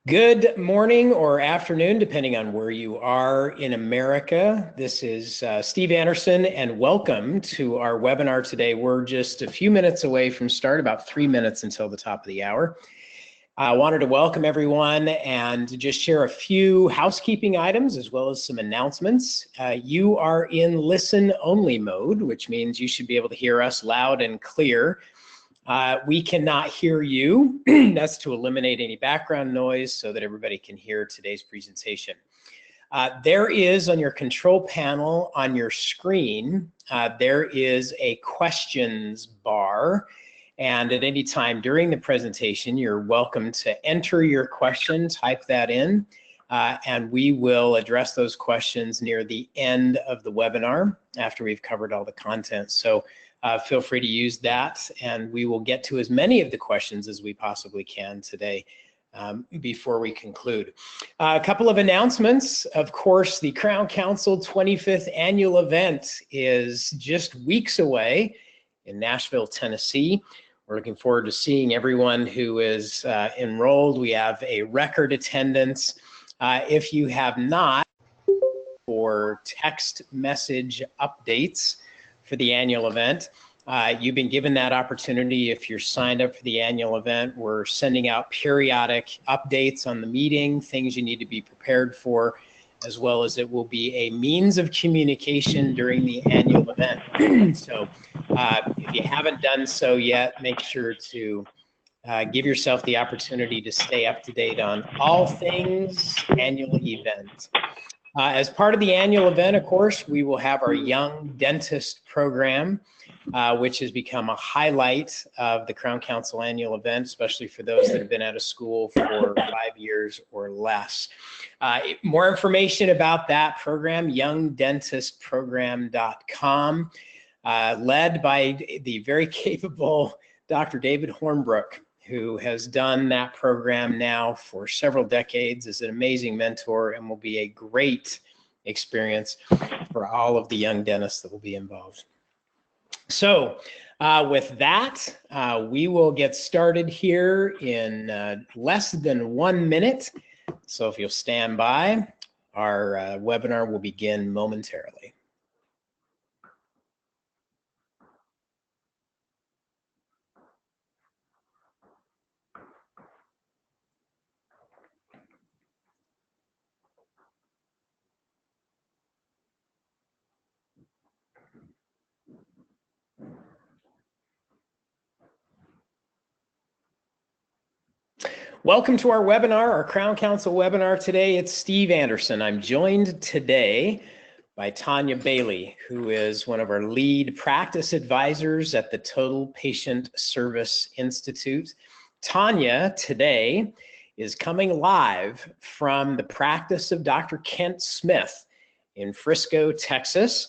Good morning or afternoon, depending on where you are in America. This is Steve Anderson, and welcome to our webinar today. We're just a few minutes away from start, about 3 minutes until the top of the hour. I wanted to welcome everyone and just share a few housekeeping items as well as some announcements. You are in listen-only mode, which means you should be able to hear us loud and clear. We cannot hear you. That's to eliminate any background noise so that everybody can hear today's presentation. There is on your control panel on your screen, there is a questions bar. And at any time during the presentation, you're welcome to enter your question, type that in, and we will address those questions near the end of the webinar after we've covered all the content. So feel free to use that, and we will get to as many of the questions as we possibly can today before we conclude. A couple of announcements. Of course, the Crown Council 25th annual event is just weeks away in Nashville, Tennessee. We're looking forward to seeing everyone who is enrolled. We have a record attendance. If you have not, for text message updates for the annual event. You've been given that opportunity if you're signed up for the annual event. We're sending out periodic updates on the meeting, things you need to be prepared for, as well as it will be a means of communication during the annual event. So if you haven't done so yet, make sure to give yourself the opportunity to stay up to date on all things annual event. As part of the annual event, of course, we will have our Young Dentist program, which has become a highlight of the Crown Council annual event, especially for those that have been out of school for 5 years or less. More information about that program, youngdentistprogram.com, led by the very capable Dr. David Hornbrook, who has done that program now for several decades, is an amazing mentor and will be a great experience for all of the young dentists that will be involved. So with that, we will get started here in less than 1 minute. So if you'll stand by, our webinar will begin momentarily. Welcome to our webinar, our Crown Council webinar today. It's Steve Anderson. I'm joined today by Tanya Bailey, who is one of our lead practice advisors at the Total Patient Service Institute. Tanya today is coming live from the practice of Dr. Kent Smith in Frisco, Texas.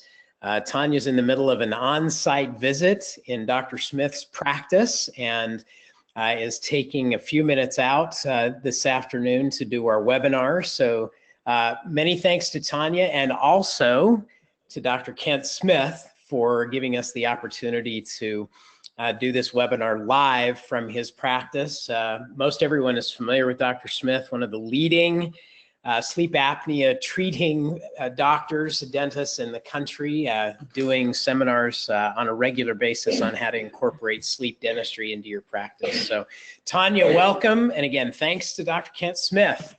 Tanya's in the middle of an on-site visit in Dr. Smith's practice and is taking a few minutes out this afternoon to do our webinar. So many thanks to Tanya and also to Dr. Kent Smith for giving us the opportunity to do this webinar live from his practice. Most everyone is familiar with Dr. Smith, one of the leading sleep apnea treating doctors, dentists in the country, doing seminars on a regular basis on how to incorporate sleep dentistry into your practice. So Tanya, welcome. And again, thanks to Dr. Kent Smith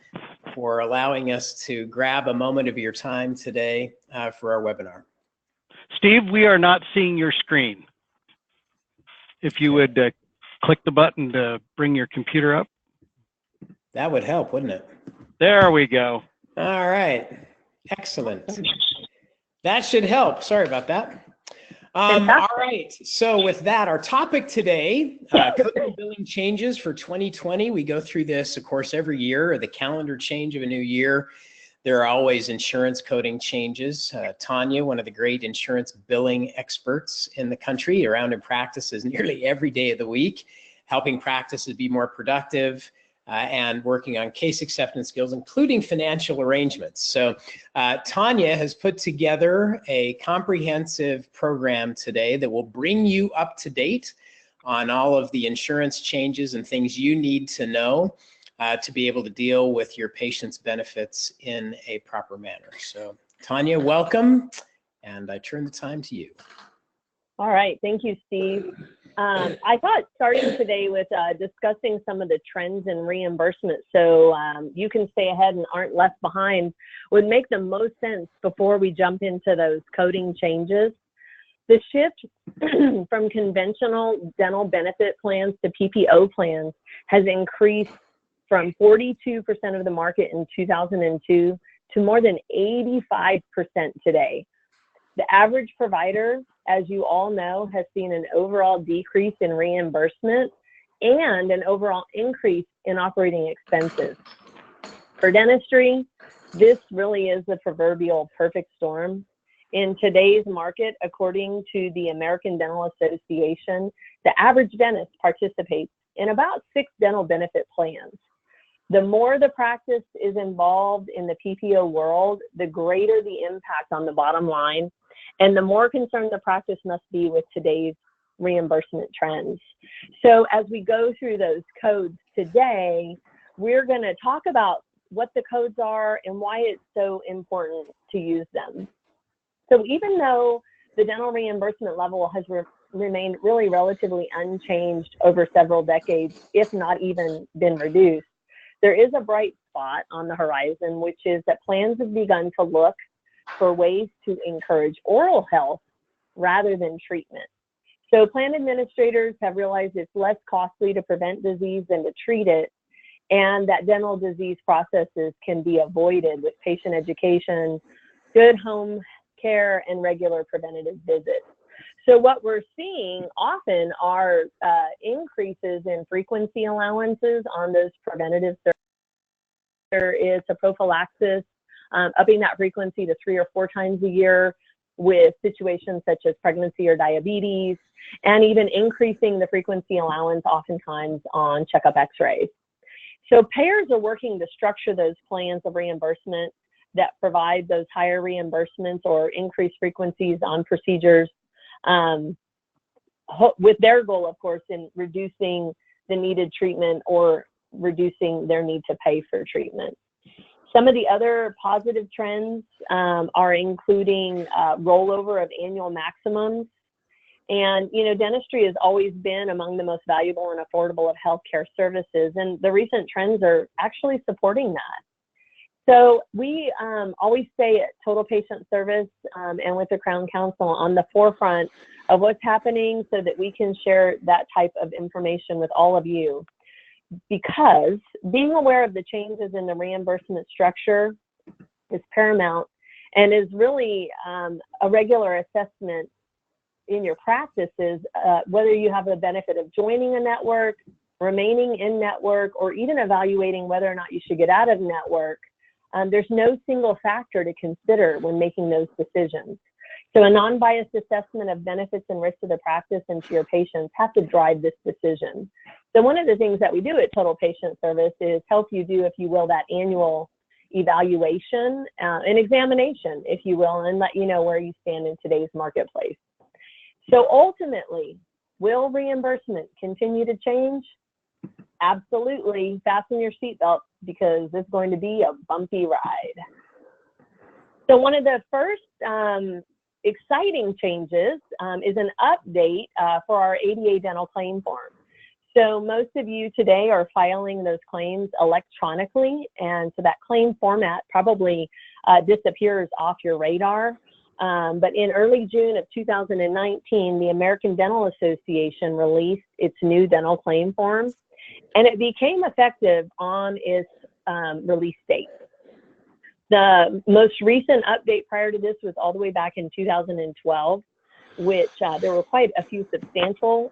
for allowing us to grab a moment of your time today for our webinar. Steve, we are not seeing your screen. If you would click the button to bring your computer up. That would help, wouldn't it? There we go. All right. Excellent. That should help. Sorry about that. All right. So with that, our topic today, coding billing changes for 2020. We go through this, of course, every year, the calendar change of a new year. There are always insurance coding changes. Tanya, one of the great insurance billing experts in the country, around in practices nearly every day of the week, helping practices be more productive, and working on case acceptance skills, including financial arrangements. So Tanya has put together a comprehensive program today that will bring you up to date on all of the insurance changes and things you need to know to be able to deal with your patient's benefits in a proper manner. So Tanya, welcome, and I turn the time to you. All right, thank you, Steve. I thought starting today with discussing some of the trends in reimbursement so you can stay ahead and aren't left behind would make the most sense before we jump into those coding changes. The shift from conventional dental benefit plans to PPO plans has increased from 42% of the market in 2002 to more than 85% today. The average provider, as you all know, has seen an overall decrease in reimbursement and an overall increase in operating expenses. For dentistry, this really is the proverbial perfect storm. In today's market, according to the American Dental Association, the average dentist participates in about 6 dental benefit plans. The more the practice is involved in the PPO world, the greater the impact on the bottom line, and the more concerned the practice must be with today's reimbursement trends. So as we go through those codes today, we're going to talk about what the codes are and why it's so important to use them. So even though the dental reimbursement level has remained really relatively unchanged over several decades, if not even been reduced, there is a bright spot on the horizon, which is that plans have begun to look for ways to encourage oral health rather than treatment. So plan administrators have realized it's less costly to prevent disease than to treat it, and that dental disease processes can be avoided with patient education, good home care, and regular preventative visits. So what we're seeing often are increases in frequency allowances on those preventative services. There is a prophylaxis, upping that frequency to 3 or 4 times a year with situations such as pregnancy or diabetes, and even increasing the frequency allowance oftentimes on checkup x-rays. So payers are working to structure those plans of reimbursement that provide those higher reimbursements or increased frequencies on procedures, with their goal, of course, in reducing the needed treatment or reducing their need to pay for treatment. Some of the other positive trends are including rollover of annual maximums. And, you know, dentistry has always been among the most valuable and affordable of healthcare services, and the recent trends are actually supporting that. So we always stay at Total Patient Service and with the Crown Council on the forefront of what's happening so that we can share that type of information with all of you. Because being aware of the changes in the reimbursement structure is paramount and is really a regular assessment in your practices, whether you have the benefit of joining a network, remaining in network, or even evaluating whether or not you should get out of network. There's no single factor to consider when making those decisions. So a non-biased assessment of benefits and risks to the practice and to your patients have to drive this decision. So one of the things that we do at Total Patient Service is help you do, if you will, that annual evaluation, an examination, if you will, and let you know where you stand in today's marketplace. So ultimately, will reimbursement continue to change? Absolutely. Fasten your seatbelt because it's going to be a bumpy ride. So one of the first exciting changes is an update for our ADA dental claim form. So most of you today are filing those claims electronically, and so that claim format probably disappears off your radar. But in early June of 2019, the American Dental Association released its new dental claim form, and it became effective on its release date. The most recent update prior to this was all the way back in 2012, which there were quite a few substantial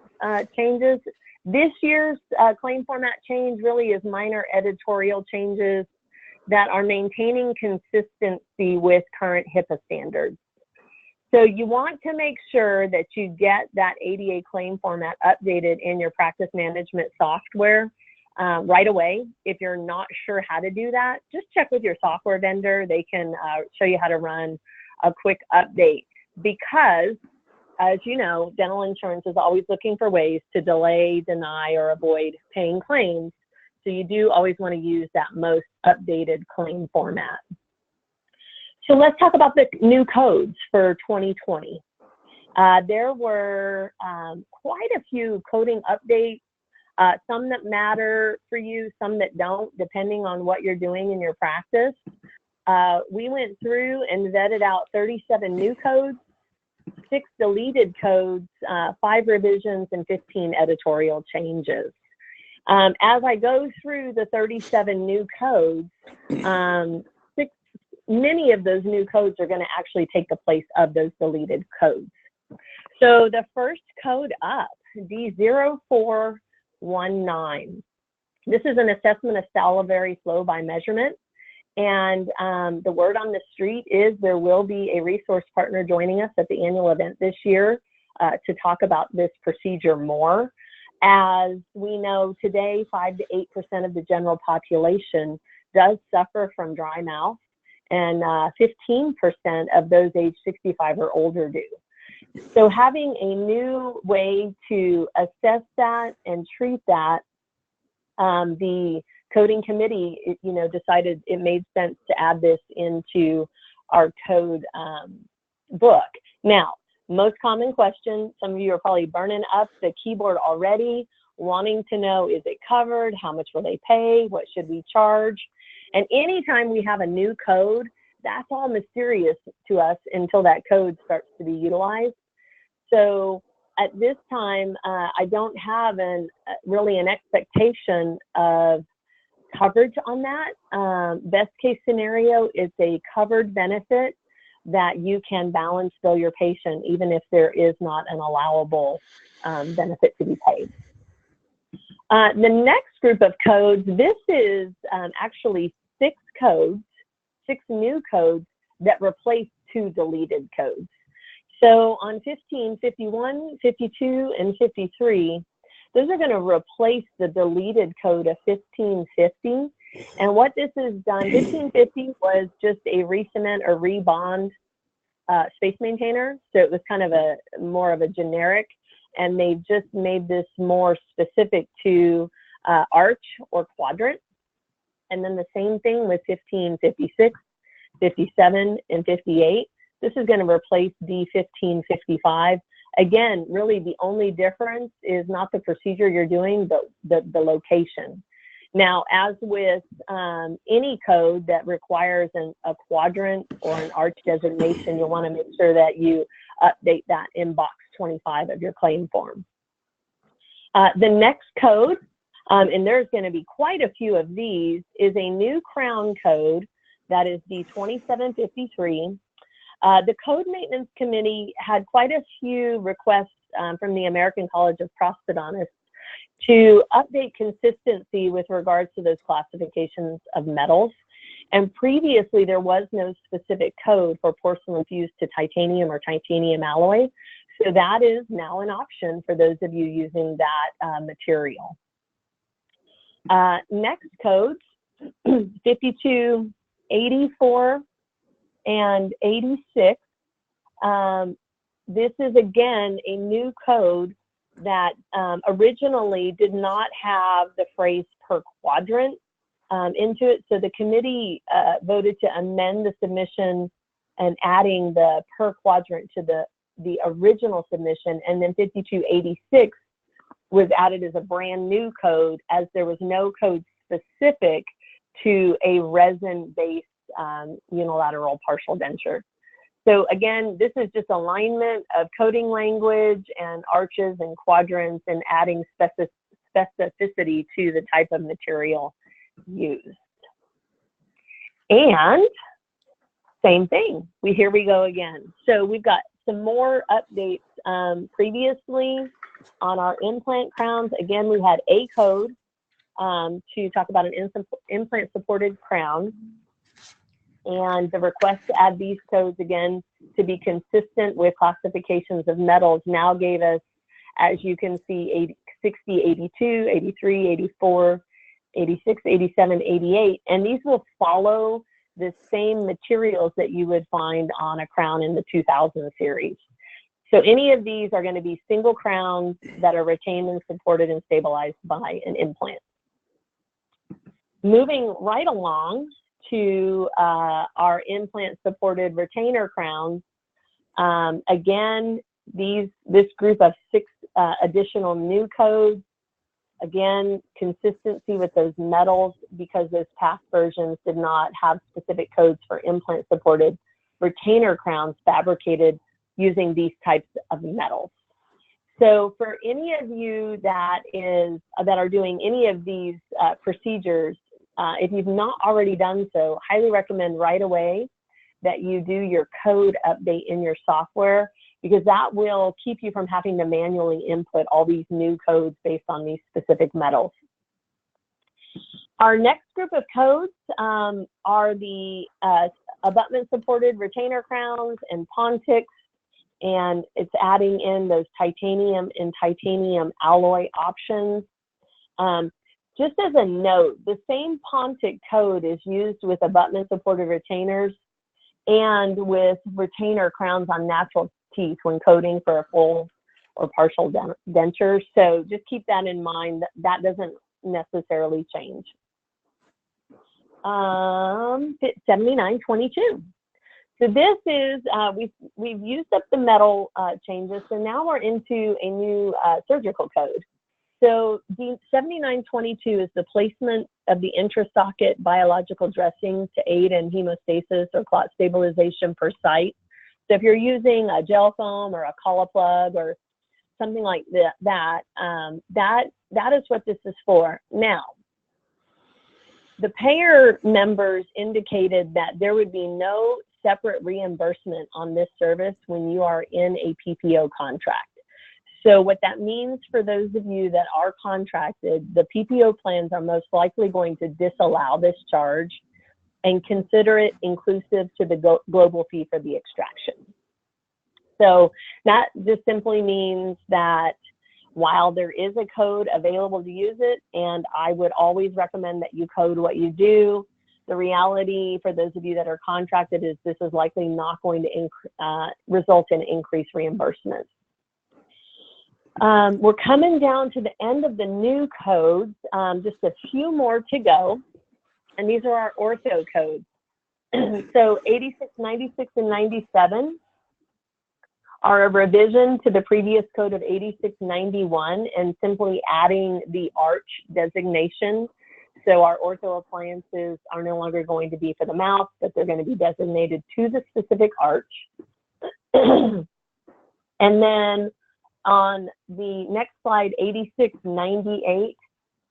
changes. This year's claim format change really is minor editorial changes that are maintaining consistency with current HIPAA standards. So you want to make sure that you get that ADA claim format updated in your practice management software right away. If you're not sure how to do that, just check with your software vendor. They can show you how to run a quick update because, as you know, dental insurance is always looking for ways to delay, deny, or avoid paying claims. So you do always want to use that most updated claim format. So let's talk about the new codes for 2020. There were quite a few coding updates, some that matter for you, some that don't, depending on what you're doing in your practice. We went through and vetted out 37 new codes, 6 deleted codes, 5 revisions, and 15 editorial changes. As I go through the 37 new codes, many of those new codes are going to actually take the place of those deleted codes. So the first code up, D0419. This is an assessment of salivary flow by measurement. And the word on the street is there will be a resource partner joining us at the annual event this year to talk about this procedure more. As we know today, 5 to 8% of the general population does suffer from dry mouth, and 15% of those age 65 or older do. So having a new way to assess that and treat that, the coding committee, decided it made sense to add this into our code book. Now, most common question, some of you are probably burning up the keyboard already, wanting to know, is it covered? How much will they pay? What should we charge? And anytime we have a new code, that's all mysterious to us until that code starts to be utilized. So at this time, I don't have really an expectation of coverage on that. Best case scenario is a covered benefit that you can balance bill your patient, even if there is not an allowable benefit to be paid. The next group of codes, this is actually 6 new codes that replace 2 deleted codes. So on 15, 51, 52, and 53, those are going to replace the deleted code of 1550. And what this has done, 1550 was just a re-cement or rebond space maintainer. So it was kind of more of a generic, and they've just made this more specific to arch or quadrant. And then the same thing with 15, 56, 57, and 58. This is going to replace D1555. Again, really the only difference is not the procedure you're doing, but the location. Now, as with any code that requires a quadrant or an arch designation, you'll want to make sure that you update that in box 25 of your claim form. The next code, and there's going to be quite a few of these, is a new crown code that is D2753. The Code Maintenance Committee had quite a few requests from the American College of Prosthodontists to update consistency with regards to those classifications of metals. And previously, there was no specific code for porcelain fused to titanium or titanium alloy. So that is now an option for those of you using that material. Next codes, 52, 84, and 86. This is again a new code that originally did not have the phrase per quadrant into it. So the committee voted to amend the submission and adding the per quadrant to the original submission, and then 5286 was added as a brand new code, as there was no code specific to a resin-based unilateral partial denture. So again, this is just alignment of coding language and arches and quadrants and adding specificity to the type of material used. And same thing, here we go again. So we've got some more updates. Previously on our implant crowns, again, we had a code to talk about an implant supported crown. And the request to add these codes again to be consistent with classifications of metals now gave us, as you can see, 60, 82, 83, 84, 86, 87, 88. And these will follow the same materials that you would find on a crown in the 2000 series. So any of these are going to be single crowns that are retained and supported and stabilized by an implant. Moving right along to our implant-supported retainer crowns. Again, this group of 6 additional new codes. Again, consistency with those metals, because those past versions did not have specific codes for implant-supported retainer crowns fabricated using these types of metals. So for any of you that are doing any of these procedures, if you've not already done so, highly recommend right away that you do your code update in your software, because that will keep you from having to manually input all these new codes based on these specific metals. Our next group of codes are the abutment-supported retainer crowns and pontics, and it's adding in those titanium and titanium alloy options. Just as a note, the same pontic code is used with abutment-supported retainers and with retainer crowns on natural teeth when coding for a full or partial denture. So just keep that in mind. That doesn't necessarily change. 7922. So this is, we've used up the metal changes, so now we're into a new surgical code. So the 7922 is the placement of the intrasocket biological dressing to aid in hemostasis or clot stabilization per site. So if you're using a gel foam or a CollaPlug or something like that is what this is for. Now, the payer members indicated that there would be no separate reimbursement on this service when you are in a PPO contract. So what that means for those of you that are contracted, the PPO plans are most likely going to disallow this charge and consider it inclusive to the global fee for the extraction. So that just simply means that while there is a code available to use it, and I would always recommend that you code what you do, the reality for those of you that are contracted is this is likely not going to result in increased reimbursements. We're coming down to the end of the new codes, just a few more to go, and these are our ortho codes. So 86, 96, and 97 are a revision to the previous code of 8691 and simply adding the arch designation. So our ortho appliances are no longer going to be for the mouth, but they're going to be designated to the specific arch. And then on the next slide, 86, 98,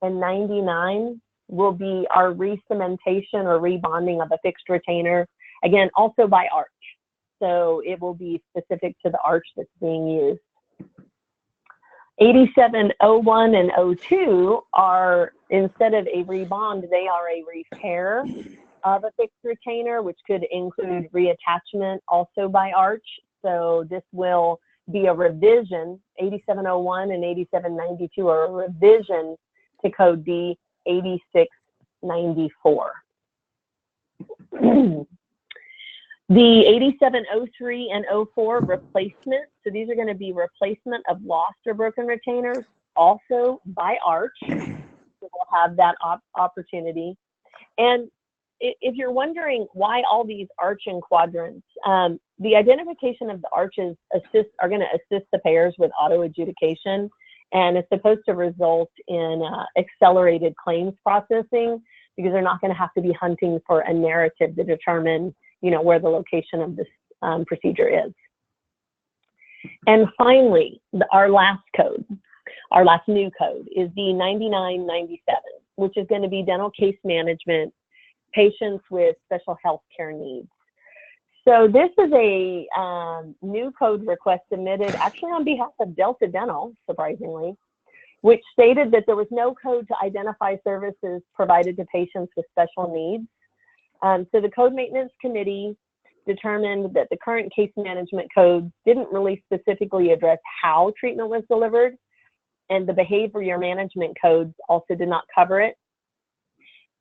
and 99 will be our re-cementation or rebonding of a fixed retainer, again, also by arch. So it will be specific to the arch that's being used. 8701 and 02 are, instead of a rebond, they are a repair of a fixed retainer, which could include reattachment also by arch. So this will be a revision. 8701 and 8792 are a revision to code D 8694. The 8703 and 04 replacement, so these are going to be replacement of lost or broken retainers, also by arch. So we'll have that opportunity. And if you're wondering why all these arch and quadrants, the identification of the arches are going to assist the payers with auto adjudication, and it's supposed to result in accelerated claims processing, because they're not going to have to be hunting for a narrative to determine, you know, where the location of this procedure is. And finally, our last new code is the 9997, which is going to be dental case management, patients with special health care needs. So this is a new code request submitted actually on behalf of Delta Dental, surprisingly, which stated that there was no code to identify services provided to patients with special needs. So the Code Maintenance Committee determined that the current case management code didn't really specifically address how treatment was delivered, and the behavior management codes also did not cover it.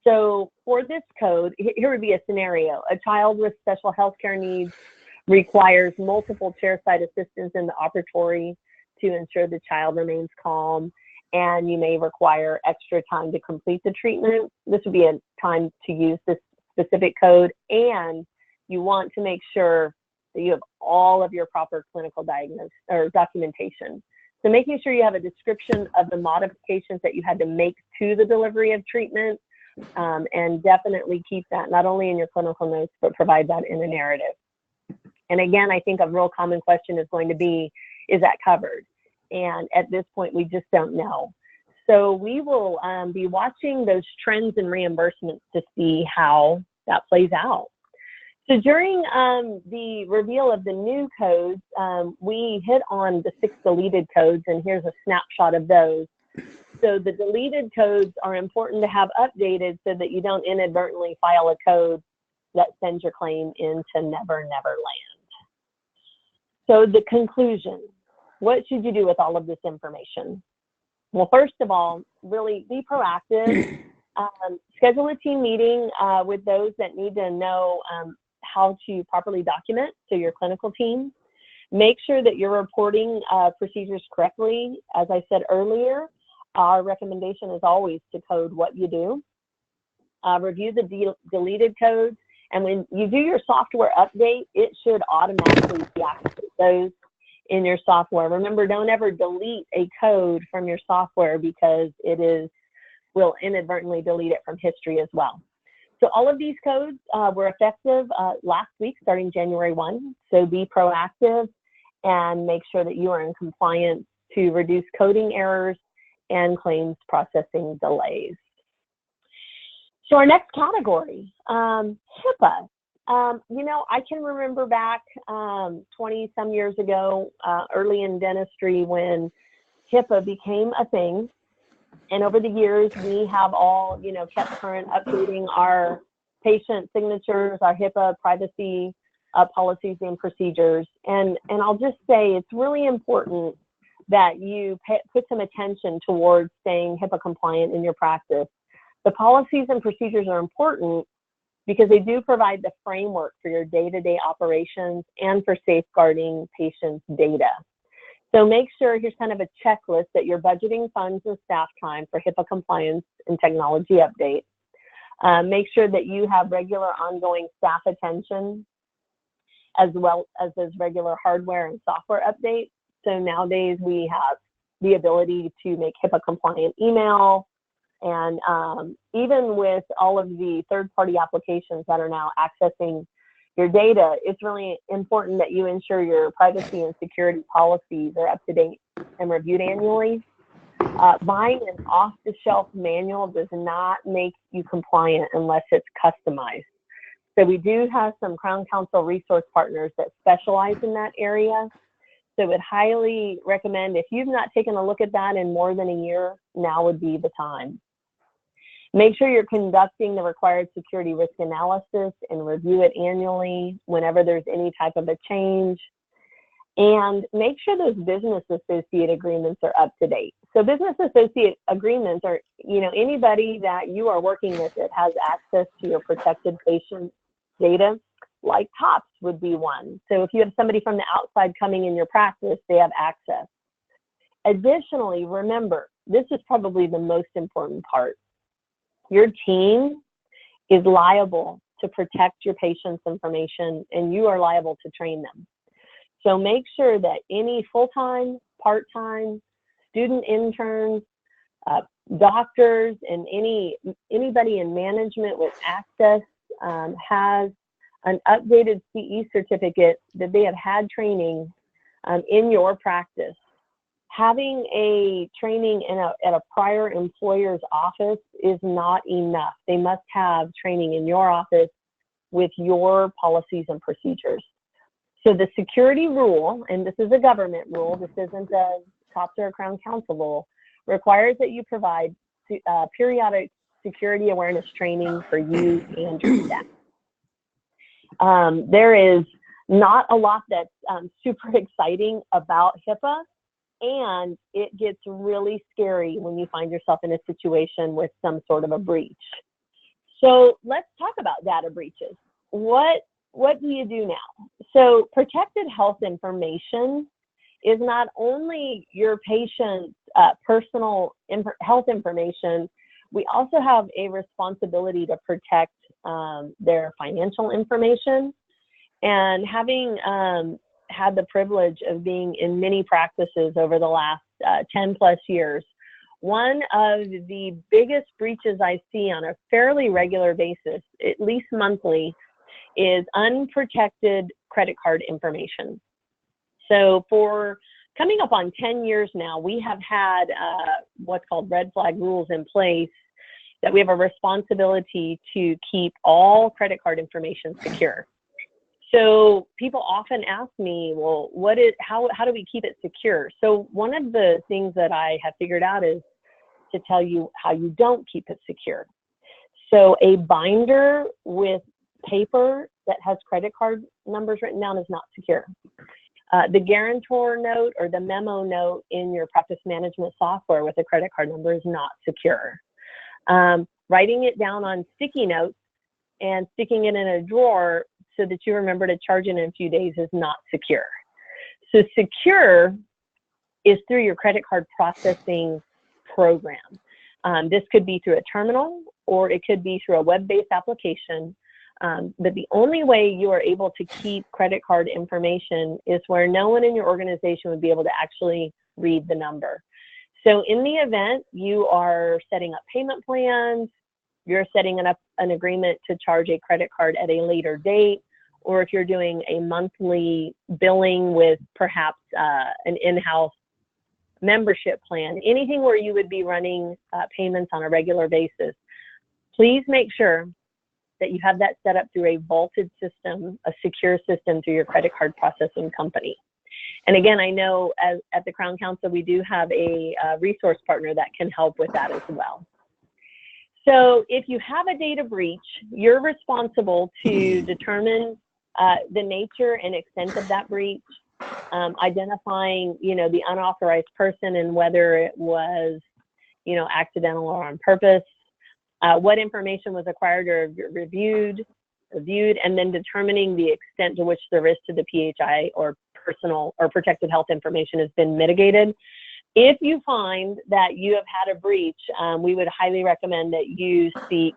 So for this code, here would be a scenario. A child with special health care needs requires multiple chairside assistance in the operatory to ensure the child remains calm. and you may require extra time to complete the treatment. This would be a time to use this specific code, and you want to make sure that you have all of your proper clinical diagnosis or documentation. So making sure you have a description of the modifications that you had to make to the delivery of treatment, and definitely keep that not only in your clinical notes, but provide that in a narrative. And again, I think a real common question is going to be, is that covered? And at this point, we just don't know. So we will be watching those trends in reimbursements to see how that plays out. So during the reveal of the new codes, we hit on the 6 deleted codes, and here's a snapshot of those. So the deleted codes are important to have updated so that you don't inadvertently file a code that sends your claim into Never Never Land. So the conclusion, what should you do with all of this information? Well, first of all, really be proactive. Schedule a team meeting with those that need to know how to properly document, so your clinical team. Make sure that you're reporting procedures correctly. As I said earlier, our recommendation is always to code what you do. Review the deleted codes, and when you do your software update, it should automatically deactivate those in your software. Remember, don't ever delete a code from your software, because it will inadvertently delete it from history as well. So all of these codes were effective last week, starting January 1. So be proactive and make sure that you are in compliance to reduce coding errors and claims processing delays. So our next category, HIPAA. You know, I can remember back 20 some years ago, early in dentistry, when HIPAA became a thing. And over the years, we have all, you know, kept current, updating our patient signatures, our HIPAA privacy policies and procedures. And I'll just say it's really important that you put some attention towards staying HIPAA compliant in your practice. The policies and procedures are important because they do provide the framework for your day-to-day operations and for safeguarding patients' data. So make sure, here's kind of a checklist, that you're budgeting funds and staff time for HIPAA compliance and technology updates. Make sure that you have regular ongoing staff attention, as well as those regular hardware and software updates. So nowadays we have the ability to make HIPAA compliant email, and even with all of the third-party applications that are now accessing your data, it's really important that you ensure your privacy and security policies are up to date and reviewed annually. Buying an off-the-shelf manual does not make you compliant unless it's customized. So we do have some Crown Council resource partners that specialize in that area. So I would highly recommend, if you've not taken a look at that in more than a year, now would be the time. Make sure you're conducting the required security risk analysis and review it annually whenever there's any type of a change. And make sure those business associate agreements are up to date. So business associate agreements are, you know, anybody that you are working with that has access to your protected patient data, like TOPS would be one. So if you have somebody from the outside coming in your practice, they have access. Additionally, remember, this is probably the most important part. Your team is liable to protect your patient's information, and you are liable to train them. So make sure that any full-time, part-time, student interns, doctors, and anybody in management with access has an updated CE certificate that they have had training in your practice. Having a training at a prior employer's office is not enough. They must have training in your office with your policies and procedures. So the security rule, and this is a government rule, this isn't a COPS or a Crown Council rule, requires that you provide periodic security awareness training for you and your staff. There is not a lot that's super exciting about HIPAA, and it gets really scary when you find yourself in a situation with some sort of a breach. So let's talk about data breaches. What do you do now? So protected health information is not only your patient's personal health information, we also have a responsibility to protect their financial information. And having had the privilege of being in many practices over the last 10 plus years, one of the biggest breaches I see on a fairly regular basis, at least monthly, is unprotected credit card information. So for coming up on 10 years now, we have had what's called red flag rules in place that we have a responsibility to keep all credit card information secure. So people often ask me, well, how do we keep it secure? So one of the things that I have figured out is to tell you how you don't keep it secure. So a binder with paper that has credit card numbers written down is not secure. The guarantor note or the memo note in your practice management software with a credit card number is not secure. Writing it down on sticky notes and sticking it in a drawer so that you remember to charge it in a few days is not secure. So secure is through your credit card processing program. This could be through a terminal or it could be through a web-based application. But the only way you are able to keep credit card information is where no one in your organization would be able to actually read the number. So in the event you are setting up payment plans, you're setting up an agreement to charge a credit card at a later date, or if you're doing a monthly billing with perhaps an in-house membership plan, anything where you would be running payments on a regular basis, please make sure that you have that set up through a vaulted system, a secure system through your credit card processing company. And again, I know at the Crown Council, we do have a resource partner that can help with that as well. So if you have a data breach, you're responsible to determine the nature and extent of that breach, identifying, the unauthorized person and whether it was, accidental or on purpose, what information was acquired or reviewed, and then determining the extent to which the risk to the PHI or personal or protected health information has been mitigated. If you find that you have had a breach, we would highly recommend that you seek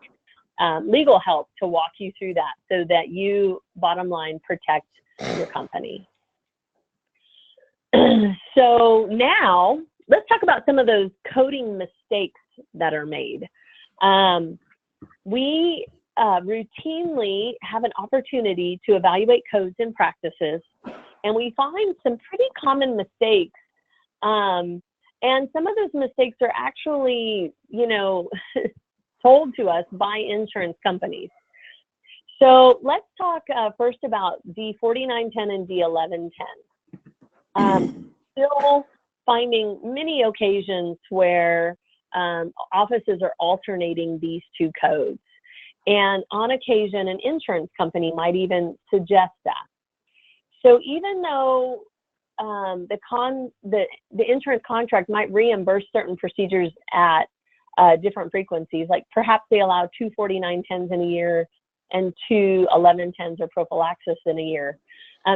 legal help to walk you through that so that you, bottom line, protect your company. So now let's talk about some of those coding mistakes that are made. We routinely have an opportunity to evaluate codes and practices, and we find some pretty common mistakes. And some of those mistakes are actually, told to us by insurance companies. So let's talk first about D4910 and D1110. Still finding many occasions where offices are alternating these two codes. And on occasion, an insurance company might even suggest that. So even though the insurance contract might reimburse certain procedures at different frequencies, like perhaps they allow 2 4910s in a year and 2 1110s or prophylaxis in a year,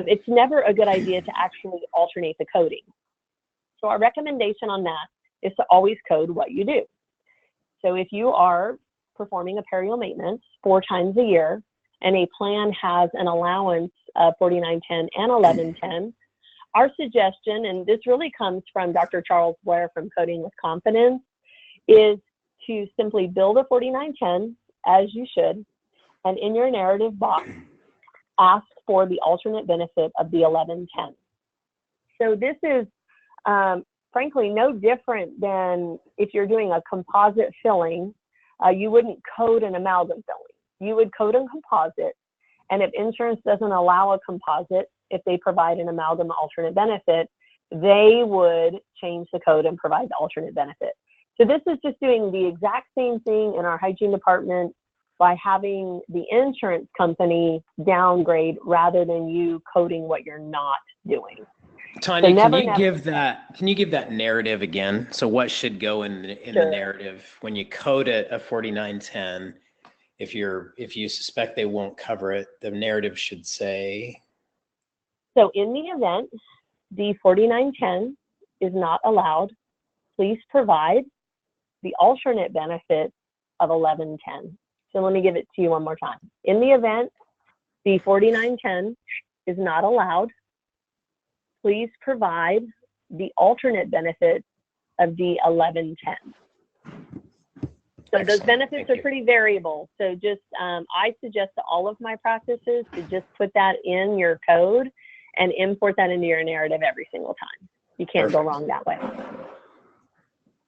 it's never a good idea to actually alternate the coding. So our recommendation on that is to always code what you do. So if you are performing a perio maintenance 4 times a year and a plan has an allowance of 4910 and 1110, our suggestion, and this really comes from Dr. Charles Blair from Coding with Confidence, is to simply build a 4910 as you should, and in your narrative box, ask for the alternate benefit of the 1110. So this is frankly no different than if you're doing a composite filling. You wouldn't code an amalgam filling. You would code a composite, and if insurance doesn't allow a composite, if they provide an amalgam alternate benefit, they would change the code and provide the alternate benefit. So this is just doing the exact same thing in our hygiene department by having the insurance company downgrade rather than you coding what you're not doing. Tanya, can you give that narrative again? So what should go in the narrative when you code a 4910? If you suspect they won't cover it, the narrative should say. So in the event D4910 is not allowed. Please provide the alternate benefit of 1110. So let me give it to you one more time. In the event D4910 is not allowed, please provide the alternate benefit of D1110. So those benefits are pretty variable. So just, I suggest to all of my practices to just put that in your code and import that into your narrative every single time. You can't go wrong that way.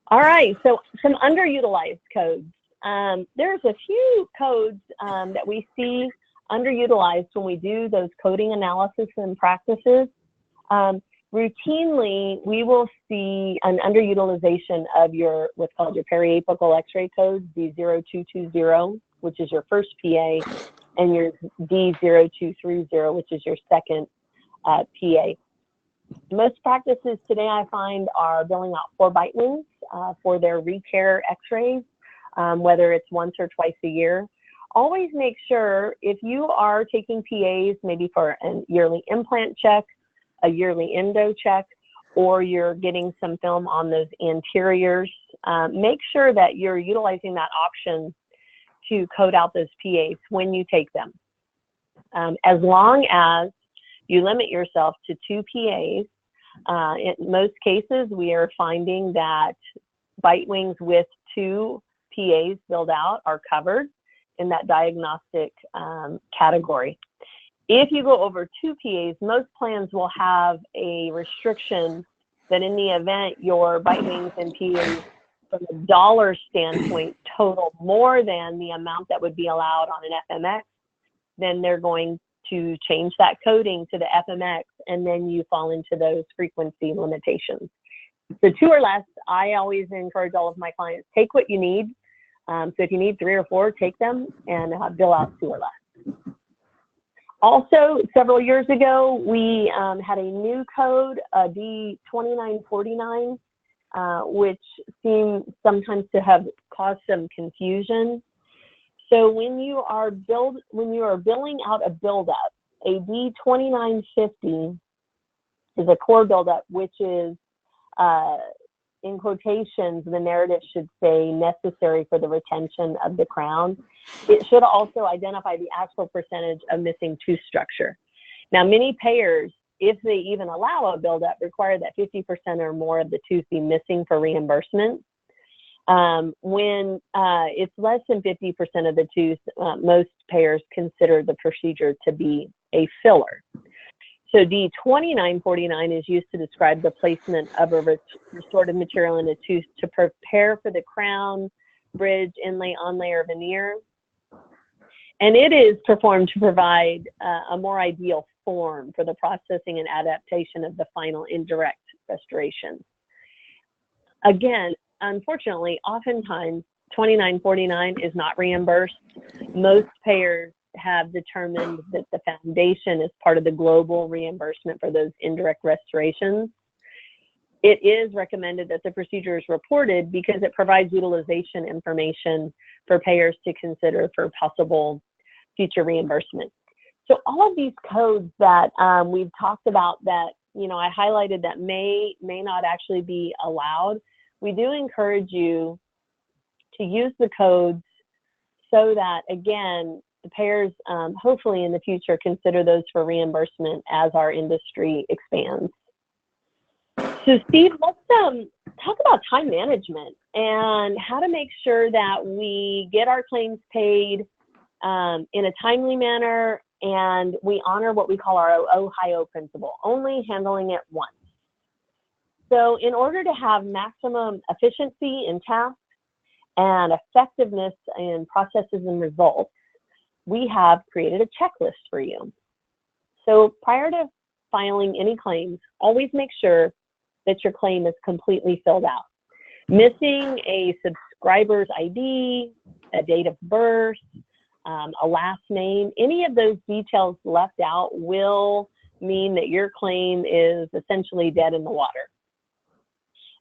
All right, so some underutilized codes. There's a few codes that we see underutilized when we do those coding analysis and practices. Routinely, we will see an underutilization of your what's called your periapical X-ray code, D0220, which is your first PA, and your D0230, which is your second PA. Most practices today, I find, are billing out 4 bite wings for their recare X-rays, whether it's once or twice a year. Always make sure if you are taking PAs, maybe for a yearly implant check, a yearly endo check, or you're getting some film on those anteriors, make sure that you're utilizing that option to code out those PAs when you take them. As long as you limit yourself to 2 PAs, in most cases, we are finding that bite wings with 2 PAs billed out are covered in that diagnostic category. If you go over 2 PAs, most plans will have a restriction that in the event your bite wings and PAs from a dollar standpoint total more than the amount that would be allowed on an FMX, then they're going to change that coding to the FMX, and then you fall into those frequency limitations. So 2 or less, I always encourage all of my clients, take what you need. So if you need 3 or 4, take them and bill out 2 or less. Also, several years ago, we had a new code, D2949, which seemed sometimes to have caused some confusion. So when you are billing out a buildup, a D2950 is a core buildup, which is in quotations, the narrative should say necessary for the retention of the crown. It should also identify the actual percentage of missing tooth structure. Now, many payers, if they even allow a buildup, require that 50% or more of the tooth be missing for reimbursement. When it's less than 50% of the tooth, most payers consider the procedure to be a filler. So D2949 is used to describe the placement of a restorative material in a tooth to prepare for the crown, bridge, inlay, onlay, or veneer. And it is performed to provide a more ideal form for the processing and adaptation of the final indirect restoration. Again, unfortunately, oftentimes 2949 is not reimbursed. Most payers have determined that the foundation is part of the global reimbursement for those indirect restorations. It is recommended that the procedure is reported because it provides utilization information for payers to consider for possible future reimbursement. So all of these codes that we've talked about that, you know, I highlighted that may not actually be allowed, we do encourage you to use the codes so that, again, the payers hopefully in the future consider those for reimbursement as our industry expands. So Steve, let's talk about time management and how to make sure that we get our claims paid in a timely manner, and we honor what we call our Ohio principle, only handling it once. So in order to have maximum efficiency in tasks and effectiveness in processes and results, we have created a checklist for you. So prior to filing any claims, always make sure that your claim is completely filled out. Missing a subscriber's ID, a date of birth, a last name, any of those details left out will mean that your claim is essentially dead in the water.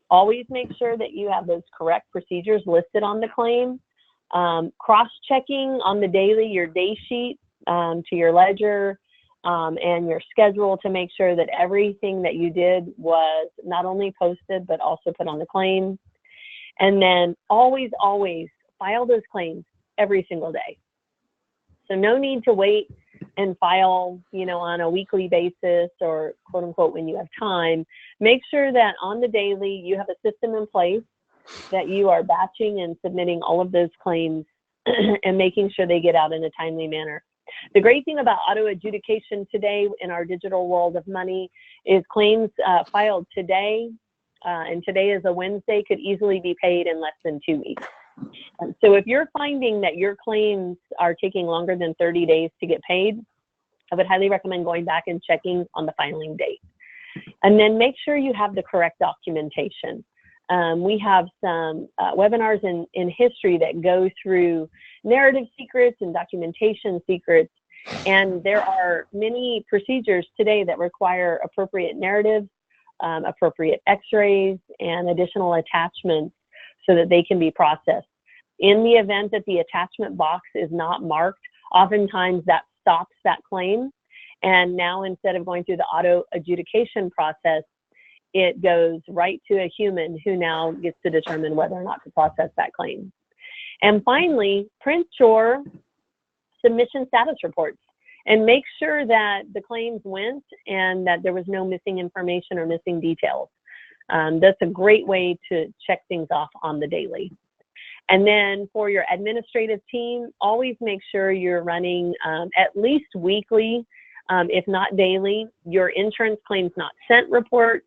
Always make sure that you have those correct procedures listed on the claim. Cross-checking on the daily, your day sheet to your ledger, and your schedule to make sure that everything that you did was not only posted, but also put on the claim. And then always, always file those claims every single day. So no need to wait and file, you know, on a weekly basis or quote unquote when you have time. Make sure that on the daily you have a system in place that you are batching and submitting all of those claims and making sure they get out in a timely manner. The great thing about auto adjudication today in our digital world of money is claims filed today, and today is a Wednesday, could easily be paid in less than 2 weeks. So if you're finding that your claims are taking longer than 30 days to get paid, I would highly recommend going back and checking on the filing date. And then make sure you have the correct documentation. We have some webinars in history that go through narrative secrets and documentation secrets. And there are many procedures today that require appropriate narratives, appropriate x-rays, and additional attachments so that they can be processed. In the event that the attachment box is not marked, oftentimes that stops that claim. And now instead of going through the auto adjudication process, it goes right to a human who now gets to determine whether or not to process that claim. And finally, print your submission status reports and make sure that the claims went and that there was no missing information or missing details. That's a great way to check things off on the daily. And then for your administrative team, always make sure you're running at least weekly, if not daily, your insurance claims not sent report,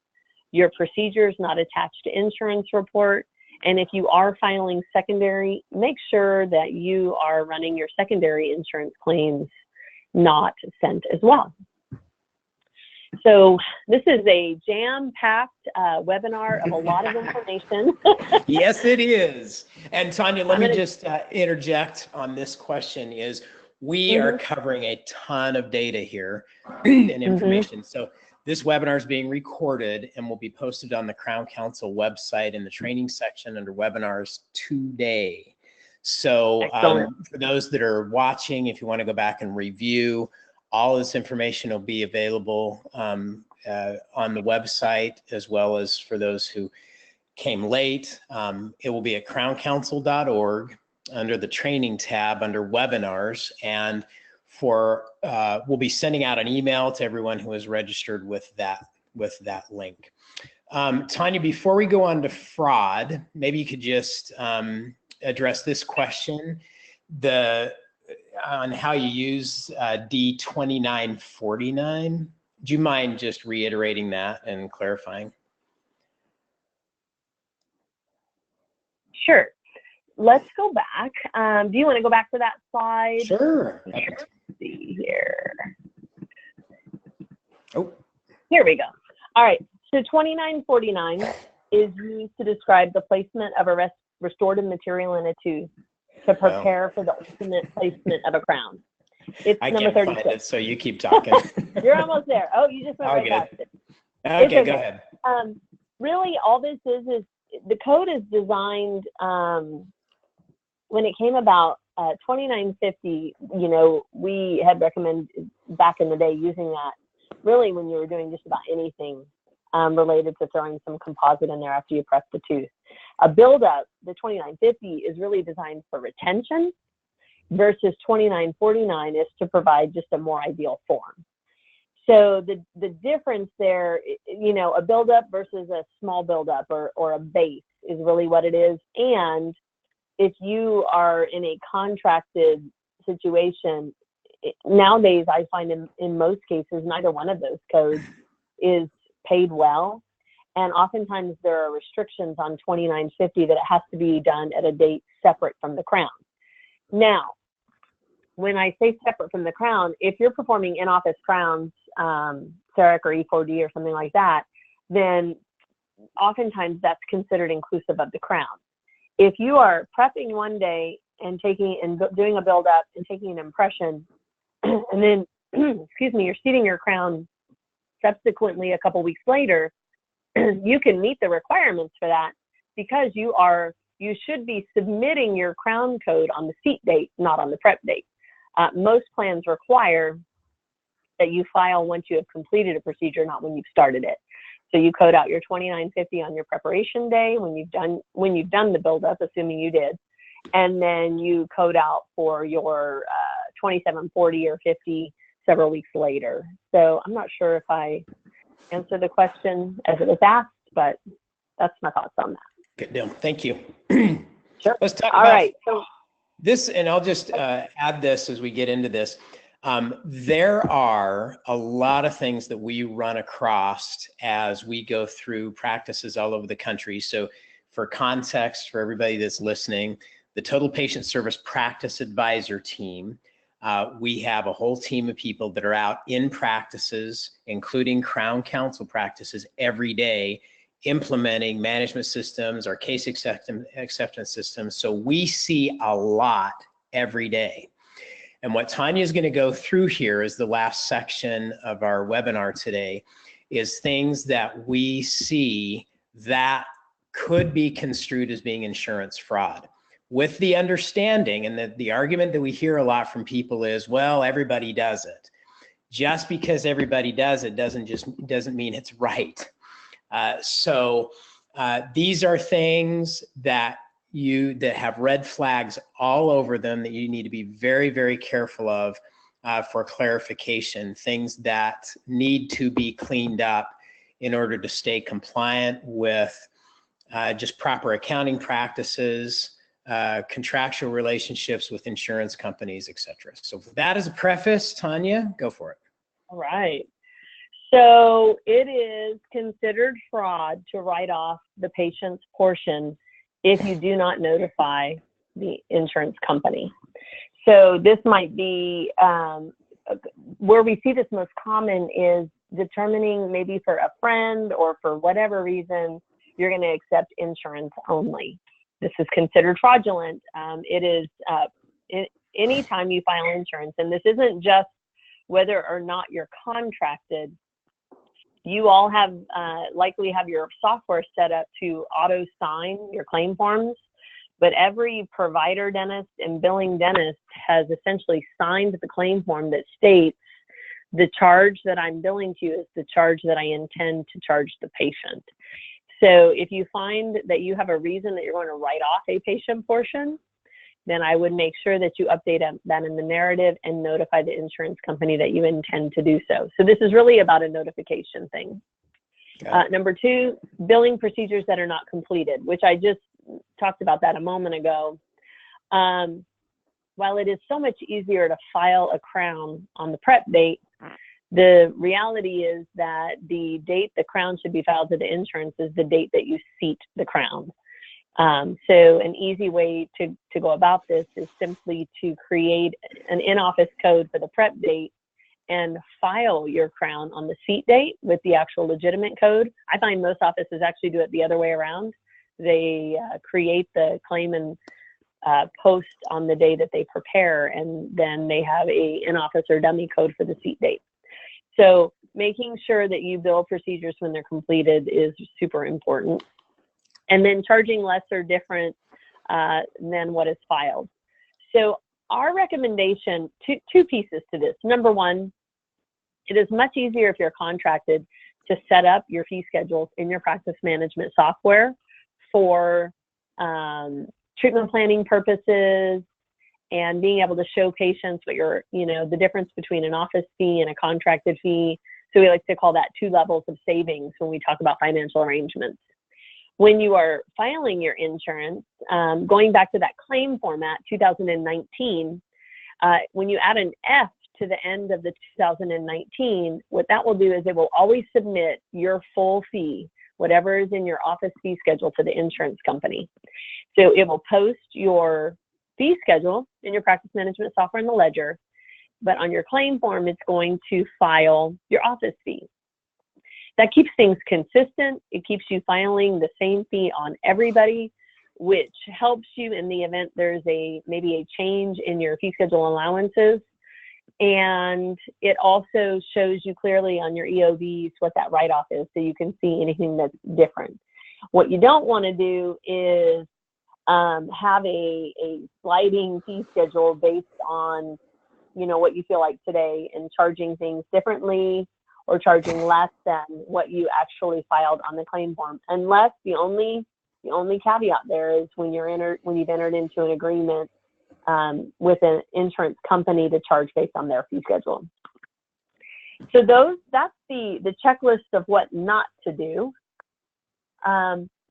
your procedures not attached to insurance report. And if you are filing secondary, make sure that you are running your secondary insurance claims not sent as well. So this is a jam-packed webinar of a lot of information. Yes, it is. And Tanya, let me just interject on this question is we are covering a ton of data here and information. So this webinar is being recorded and will be posted on the Crown Council website in the training section under webinars today. So for those that are watching, if you want to go back and review, all this information will be available on the website, as well as for those who came late. It will be at crowncouncil.org under the training tab under webinars, and we'll be sending out an email to everyone who is registered with that link. Tanya, before we go on to fraud, maybe you could just address this question on how you use D2949. Do you mind just reiterating that and clarifying? Sure. Let's go back. Do you want to go back to that slide? Sure. Let's see here. Oh. Here we go. All right. So 2949 is used to describe the placement of a restorative material in a tooth to prepare for the ultimate placement of a crown. It's number 36. Find it, so you keep talking. You're almost there. Oh, you just went right past it. Okay, go ahead. Really, all this is the code is designed, when it came about, 2950, you know, we had recommended back in the day using that really when you were doing just about anything related to throwing some composite in there after you press the tooth. A buildup, the 2950 is really designed for retention versus 2949 is to provide just a more ideal form. So the difference there, you know, a buildup versus a small buildup or a base is really what it is. And if you are in a contracted situation, nowadays I find in most cases, neither one of those codes is paid well. And oftentimes there are restrictions on 2950 that it has to be done at a date separate from the crown. Now, when I say separate from the crown, if you're performing in-office crowns, CEREC or E4D or something like that, then oftentimes that's considered inclusive of the crown. If you are prepping one day and doing a build-up and taking an impression, and then, excuse me, you're seating your crown subsequently a couple weeks later, you can meet the requirements for that because you should be submitting your crown code on the seat date, not on the prep date. Most plans require that you file once you have completed a procedure, not when you've started it. So you code out your $29.50 on your preparation day when you've done the buildup, assuming you did, and then you code out for your $27.40 or $50 several weeks later. So I'm not sure if I answered the question as it was asked, but that's my thoughts on that. Good deal. Thank you. Sure. Let's talk All about right. So this, and I'll just add this as we get into this. There are a lot of things that we run across as we go through practices all over the country. So for context, for everybody that's listening, the Total Patient Service Practice Advisor team, we have a whole team of people that are out in practices, including Crown Council practices every day, implementing management systems, our case acceptance systems. So we see a lot every day. And what Tanya is going to go through here is the last section of our webinar today, is things that we see that could be construed as being insurance fraud, with the understanding, and the argument that we hear a lot from people is, well, everybody does it. Just because everybody does it doesn't mean it's right. So these are things that have red flags all over them that you need to be very, very careful of for clarification, things that need to be cleaned up in order to stay compliant with just proper accounting practices, contractual relationships with insurance companies, et cetera. So with that as a preface, Tanya, go for it. all right. So it is considered fraud to write off the patient's portion if you do not notify the insurance company. So this might be where we see this most common is determining maybe for a friend or for whatever reason, you're going to accept insurance only. This is considered fraudulent. It is anytime you file insurance, and this isn't just whether or not you're contracted. You all have likely have your software set up to auto sign your claim forms, but every provider dentist and billing dentist has essentially signed the claim form that states the charge that I'm billing to you is the charge that I intend to charge the patient. So if you find that you have a reason that you're going to write off a patient portion, then I would make sure that you update that in the narrative and notify the insurance company that you intend to do so. So this is really about a notification thing. Number two, billing procedures that are not completed, which I just talked about that a moment ago. While it is so much easier to file a crown on the prep date, the reality is that the date the crown should be filed to the insurance is the date that you seat the crown. So an easy way to go about this is simply to create an in-office code for the prep date and file your crown on the seat date with the actual legitimate code. I find most offices actually do it the other way around. They create the claim and post on the day that they prepare, and then they have a in-office or dummy code for the seat date. So making sure that you bill procedures when they're completed is super important. And then charging less or different than what is filed. So our recommendation, two pieces to this. Number one, it is much easier if you're contracted to set up your fee schedules in your practice management software for treatment planning purposes and being able to show patients what the difference between an office fee and a contracted fee. So we like to call that 2 levels of savings when we talk about financial arrangements. When you are filing your insurance, going back to that claim format, 2019, when you add an F to the end of the 2019, what that will do is it will always submit your full fee, whatever is in your office fee schedule, to the insurance company. So it will post your fee schedule in your practice management software in the ledger, but on your claim form, it's going to file your office fee. That keeps things consistent. It keeps you filing the same fee on everybody, which helps you in the event there's maybe a change in your fee schedule allowances. And it also shows you clearly on your EOBs what that write-off is, so you can see anything that's different. What you don't want to do is have a sliding fee schedule based on you know, what you feel like today and charging things differently or charging less than what you actually filed on the claim form, unless the only caveat there is when you've entered into an agreement with an insurance company to charge based on their fee schedule. So that's the checklist of what not to do.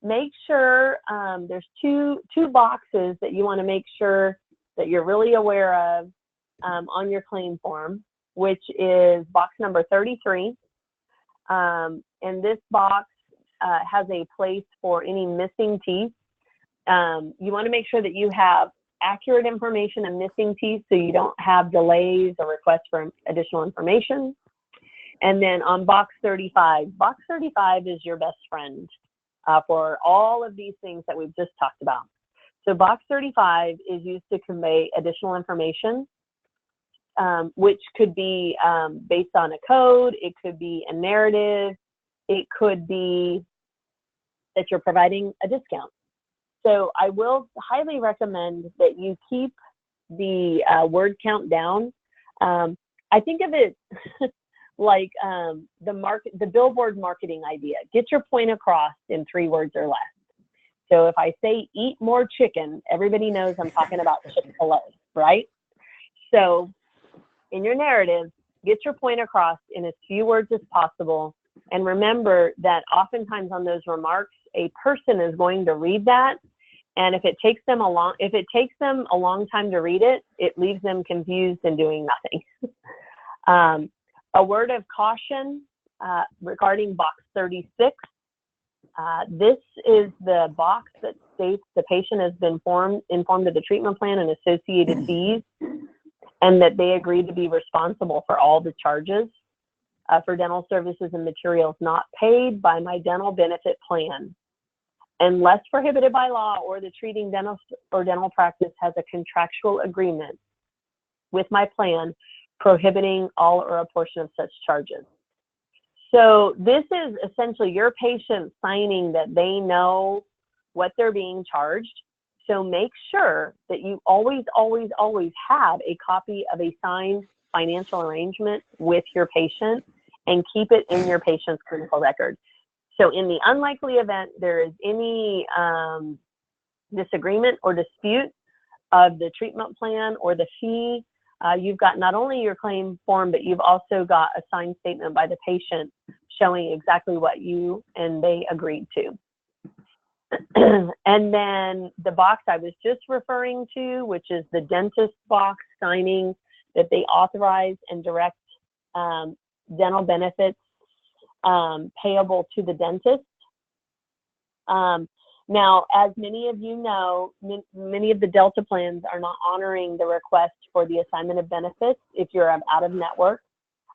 Make sure there's two boxes that you want to make sure that you're really aware of on your claim form, which is box number 33. And this box has a place for any missing teeth. You want to make sure that you have accurate information and missing teeth so you don't have delays or requests for additional information. And then on box 35 is your best friend for all of these things that we've just talked about. So box 35 is used to convey additional information, which could be based on a code, it could be a narrative, it could be that you're providing a discount. So I will highly recommend that you keep the word count down. I think of it like the billboard marketing idea. Get your point across in 3 words or less. So if I say eat more chicken, everybody knows I'm talking about Chick-fil-A, right? So in your narrative, get your point across in as few words as possible. And remember that oftentimes on those remarks, a person is going to read that. And if it takes them a long time to read it, it leaves them confused and doing nothing. A word of caution regarding box 36. This is the box that states the patient has been informed of the treatment plan and associated fees, and that they agree to be responsible for all the charges for dental services and materials not paid by my dental benefit plan, unless prohibited by law or the treating dentist or dental practice has a contractual agreement with my plan prohibiting all or a portion of such charges. So this is essentially your patient signing that they know what they're being charged. So make sure that you always, always, always have a copy of a signed financial arrangement with your patient and keep it in your patient's clinical record. So in the unlikely event there is any disagreement or dispute of the treatment plan or the fee, you've got not only your claim form, but you've also got a signed statement by the patient showing exactly what you and they agreed to. And then the box I was just referring to, which is the dentist box, signing that they authorize and direct dental benefits payable to the dentist. Now, as many of you know, many of the Delta plans are not honoring the request for the assignment of benefits if you're out of network.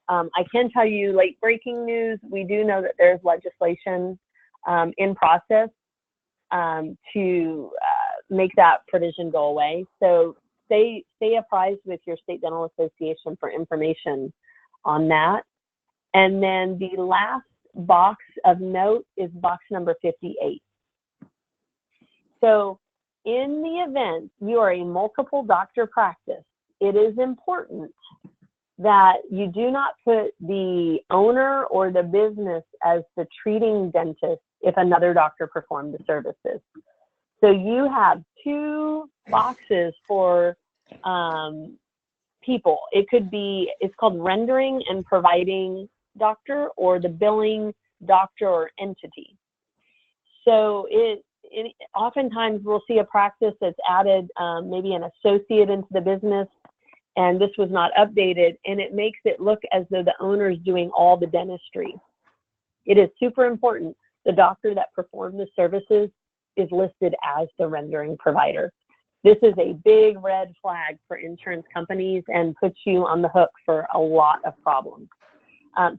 I can tell you, late breaking news, we do know that there's legislation in process to make that provision go away. So stay apprised with your state dental association for information on that. And then the last box of note is box number 58. So in the event you are a multiple doctor practice, it is important that you do not put the owner or the business as the treating dentist if another doctor performed the services. So you have 2 boxes for people. It could be, it's called rendering and providing doctor, or the billing doctor or entity. So it oftentimes we'll see a practice that's added maybe an associate into the business, and this was not updated, and it makes it look as though the owner is doing all the dentistry. It is super important the doctor that performed the services is listed as the rendering provider. This is a big red flag for insurance companies and puts you on the hook for a lot of problems.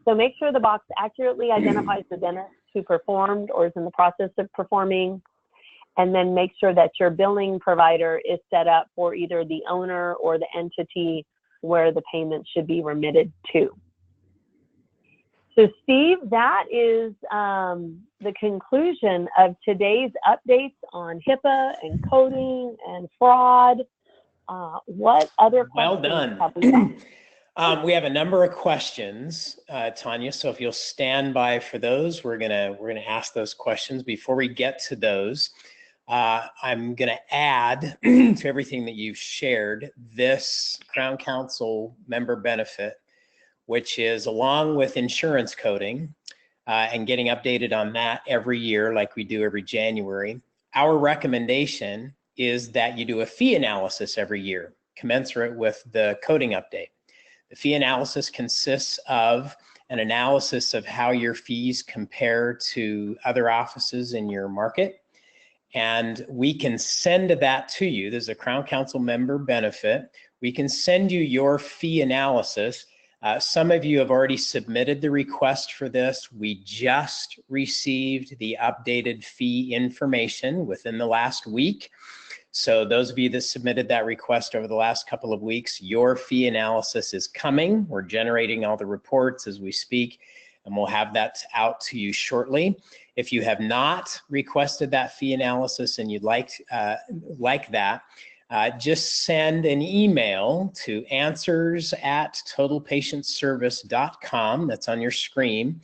So make sure the box accurately identifies the dentist who performed or is in the process of performing, and then make sure that your billing provider is set up for either the owner or the entity where the payment should be remitted to. So Steve, that is the conclusion of today's updates on HIPAA and coding and fraud. What other Well questions done. have we got? We have a number of questions, Tanya. So if you'll stand by for those, we're gonna ask those questions. Before we get to those, I'm gonna add to everything that you've shared this Crown Council member benefit, which is along with insurance coding and getting updated on that every year, like we do every January. Our recommendation is that you do a fee analysis every year, commensurate with the coding update. The fee analysis consists of an analysis of how your fees compare to other offices in your market. And we can send that to you. There's a Crown Council member benefit. We can send you your fee analysis. Some of you have already submitted the request for this. We just received the updated fee information within the last week. So those of you that submitted that request over the last couple of weeks, your fee analysis is coming. We're generating all the reports as we speak, and we'll have that out to you shortly. If you have not requested that fee analysis and you'd like that, just send an email to answers@totalpatientservice.com. That's on your screen.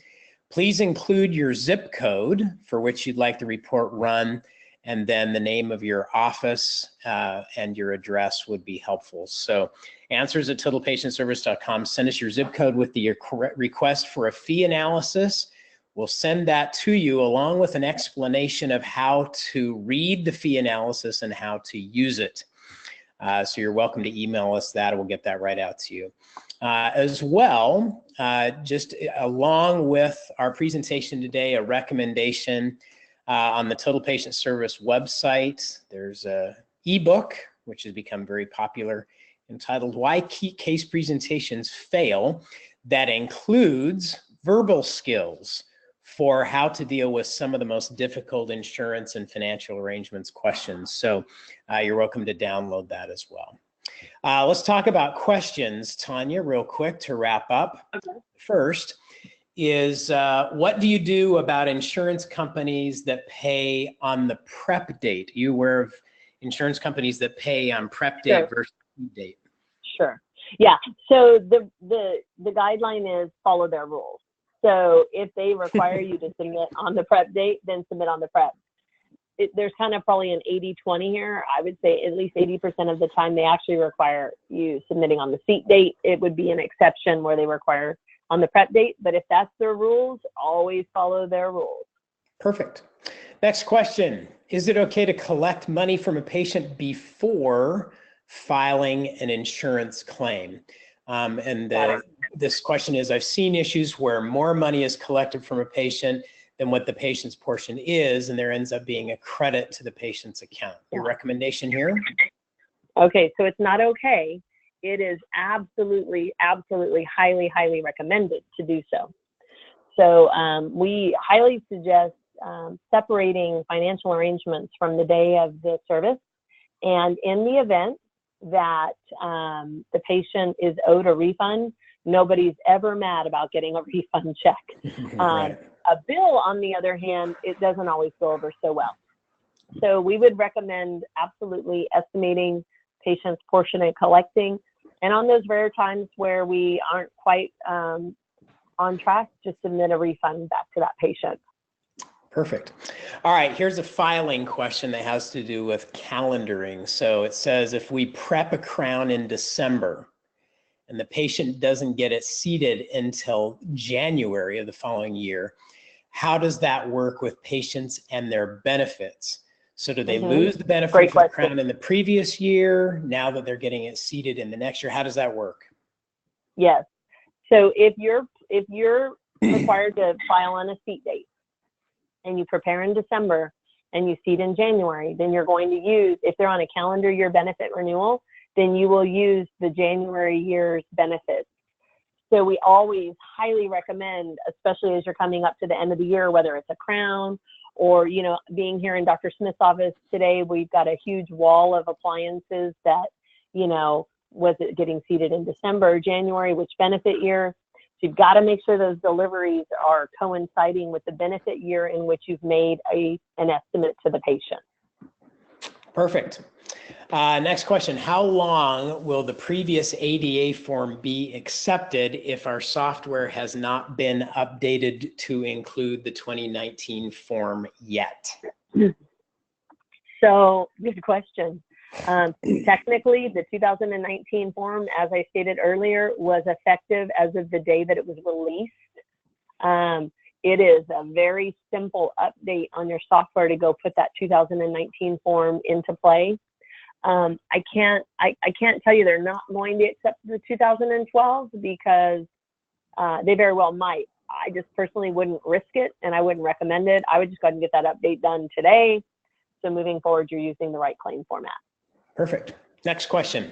Please include your zip code for which you'd like the report run, and then the name of your office and your address would be helpful. So answers@totalpatientservice.com, send us your zip code with the request for a fee analysis. We'll send that to you along with an explanation of how to read the fee analysis and how to use it. So you're welcome to email us that. We'll get that right out to you. As well, just along with our presentation today, a recommendation on the Total Patient Service website. There's a ebook, which has become very popular, entitled Why Key Case Presentations Fail, that includes verbal skills for how to deal with some of the most difficult insurance and financial arrangements questions. So you're welcome to download that as well. Let's talk about questions, Tanya, real quick to wrap up. Okay. First is what do you do about insurance companies that pay on the prep date? Are you aware of insurance companies that pay on prep date versus date? Sure. Yeah. So the guideline is follow their rules. So if they require you to submit on the prep date, then submit on the prep. There's kind of probably an 80-20 here. I would say at least 80% of the time they actually require you submitting on the seat date. It would be an exception where they require on the prep date, but if that's their rules, always follow their rules. Perfect. Next question. Is it okay to collect money from a patient before filing an insurance claim? This question is, I've seen issues where more money is collected from a patient than what the patient's portion is, and there ends up being a credit to the patient's account. Your recommendation here? Okay, so it's not okay. It is absolutely, highly, highly recommended to do so. So we highly suggest separating financial arrangements from the day of the service. And in the event that the patient is owed a refund, nobody's ever mad about getting a refund check. Right. A bill, on the other hand, it doesn't always go over so well. So we would recommend absolutely estimating patient's portion and collecting. And on those rare times where we aren't quite on track, just submit a refund back to that patient. Perfect. All right, here's a filing question that has to do with calendaring. So it says if we prep a crown in December and the patient doesn't get it seated until January of the following year, how does that work with patients and their benefits? So do they lose the benefit for the crown in the previous year now that they're getting it seated in the next year? How does that work? Yes. So if you're required to file on a seat date and you prepare in December and you seat in January, then you're going to use, if they're on a calendar year benefit renewal, then you will use the January year's benefits. So we always highly recommend, especially as you're coming up to the end of the year, whether it's a crown or, you know, being here in Dr. Smith's office today, we've got a huge wall of appliances that, you know, was it getting seated in December or January, which benefit year? So you've got to make sure those deliveries are coinciding with the benefit year in which you've made an estimate to the patient. Perfect. Next question. How long will the previous ADA form be accepted if our software has not been updated to include the 2019 form yet? So, good question. Technically, the 2019 form, as I stated earlier, was effective as of the day that it was released. It is a very simple update on your software to go put that 2019 form into play. I can't tell you they're not going to accept the 2012 because they very well might. I just personally wouldn't risk it, and I wouldn't recommend it. I would just go ahead and get that update done today. So moving forward, you're using the right claim format. Perfect. Next question.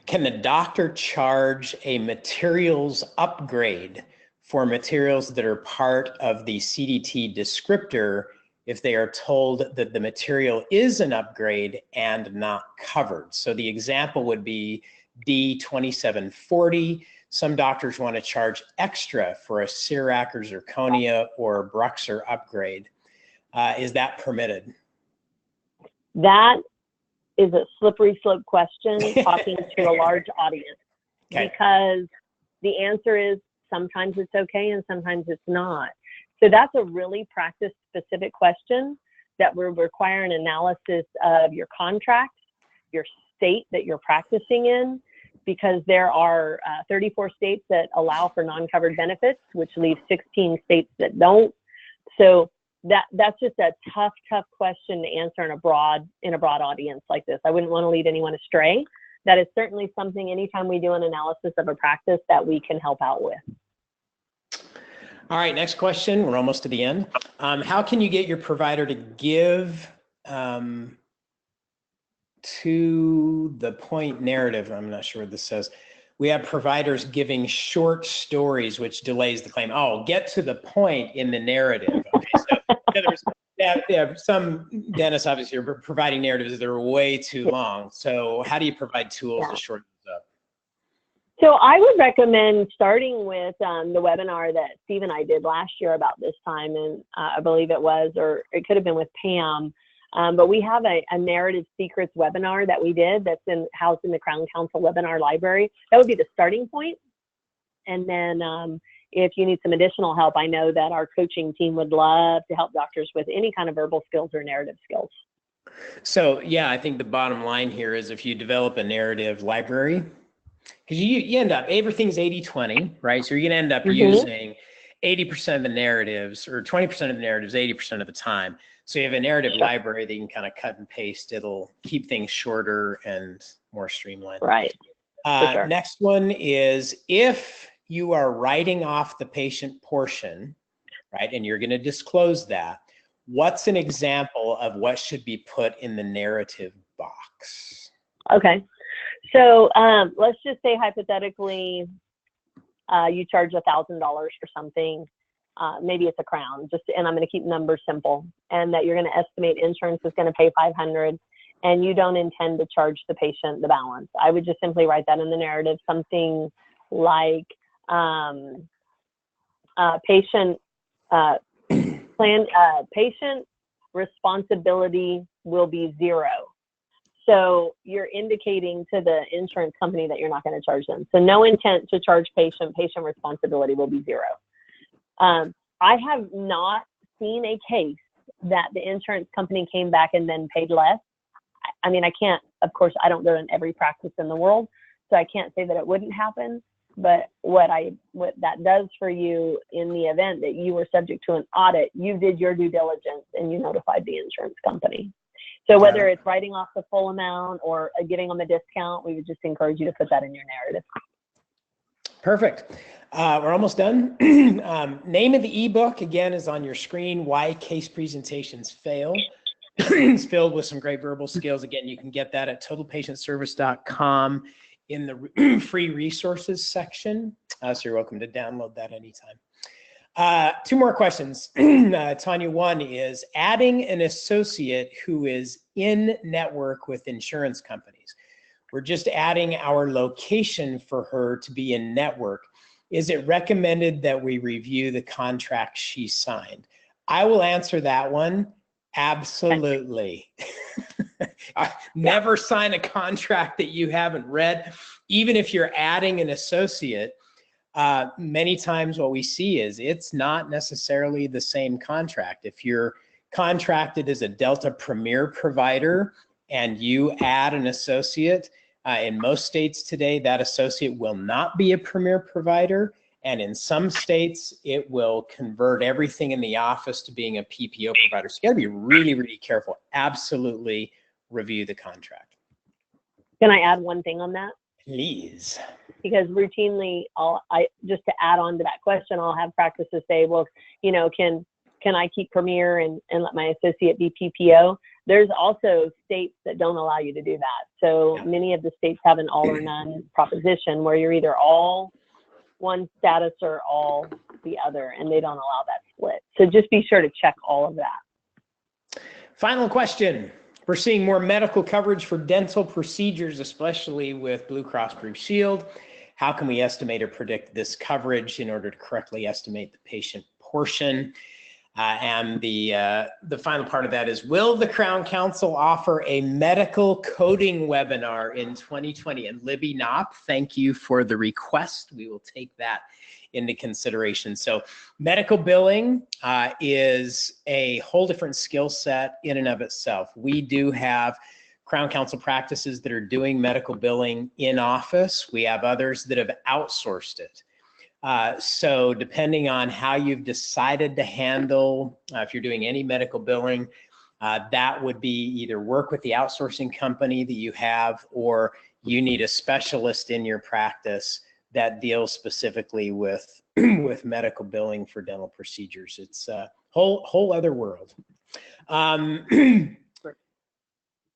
Can the doctor charge a materials upgrade for materials that are part of the CDT descriptor if they are told that the material is an upgrade and not covered? So the example would be D2740. Some doctors want to charge extra for a CIRAC or zirconia or Bruxer upgrade. Is that permitted? That is a slippery slope question talking to a large audience. Okay. Because the answer is sometimes it's okay and sometimes it's not. So that's a really practice specific question that will require an analysis of your contract, your state that you're practicing in, because there are 34 states that allow for non-covered benefits, which leaves 16 states that don't. So that's just a tough question to answer in a broad audience like this. I wouldn't want to lead anyone astray. That is certainly something anytime we do an analysis of a practice that we can help out with. All right, next question. We're almost to the end. How can you get your provider to give to the point narrative? I'm not sure what this says. We have providers giving short stories, which delays the claim. Oh, get to the point in the narrative. Okay, so there's some dentists obviously are providing narratives that are way too long. So how do you provide tools to shorten those up? So I would recommend starting with the webinar that Steve and I did last year about this time, and I believe it was, or it could have been with Pam. But we have a narrative secrets webinar that we did that's housed in the Crown Council webinar library. That would be the starting point. And then if you need some additional help, I know that our coaching team would love to help doctors with any kind of verbal skills or narrative skills. So yeah, I think the bottom line here is if you develop a narrative library, because you end up, everything's 80-20, right? So you're gonna end up using 80% of the narratives or 20% of the narratives 80% of the time. So you have a narrative library that you can kind of cut and paste. It'll keep things shorter and more streamlined. Right. Next one is if you are writing off the patient portion, right, and you're going to disclose that, what's an example of what should be put in the narrative box? Okay. So let's just say hypothetically you charge $1,000 for something. Maybe it's a crown, and I'm going to keep numbers simple, and that you're going to estimate insurance is going to pay $500, and you don't intend to charge the patient the balance. I would just simply write that in the narrative, something like patient responsibility will be $0. So you're indicating to the insurance company that you're not going to charge them. So no intent to charge patient responsibility will be $0. I have not seen a case that the insurance company came back and then paid less. I mean, I can't, of course, I don't go in every practice in the world, so I can't say that it wouldn't happen. But what that does for you in the event that you were subject to an audit, you did your due diligence and you notified the insurance company. So whether it's writing off the full amount or giving them a discount, we would just encourage you to put that in your narrative. Perfect. We're almost done. Name of the ebook, again, is on your screen, Why Case Presentations Fail. It's filled with some great verbal skills. Again, you can get that at totalpatientservice.com in the free resources section. So you're welcome to download that anytime. 2 more questions. Tanya, one is adding an associate who is in network with insurance companies. We're just adding our location for her to be in network. Is it recommended that we review the contract she signed? I will answer that one. Absolutely. Never sign a contract that you haven't read. Even if you're adding an associate, many times what we see is it's not necessarily the same contract. If you're contracted as a Delta Premier provider and you add an associate, in most states today, that associate will not be a Premier provider. And in some states, it will convert everything in the office to being a PPO provider. So you gotta be really, really careful. Absolutely review the contract. Can I add one thing on that? Please. Because routinely, just to add on to that question, I'll have practices say, well, you know, can I keep Premier and let my associate be PPO? There's also states that don't allow you to do that. So many of the states have an all or none proposition where you're either all one status or all the other, and they don't allow that split. So just be sure to check all of that. Final question. We're seeing more medical coverage for dental procedures, especially with Blue Cross Blue Shield. How can we estimate or predict this coverage in order to correctly estimate the patient portion? And the final part of that is, will the Crown Council offer a medical coding webinar in 2020? And Libby Knopp, thank you for the request. We will take that into consideration. So medical billing is a whole different skill set in and of itself. We do have Crown Council practices that are doing medical billing in office. We have others that have outsourced it. So depending on how you've decided to handle, if you're doing any medical billing, that would be either work with the outsourcing company that you have, or you need a specialist in your practice that deals specifically with with medical billing for dental procedures. It's a whole other world. All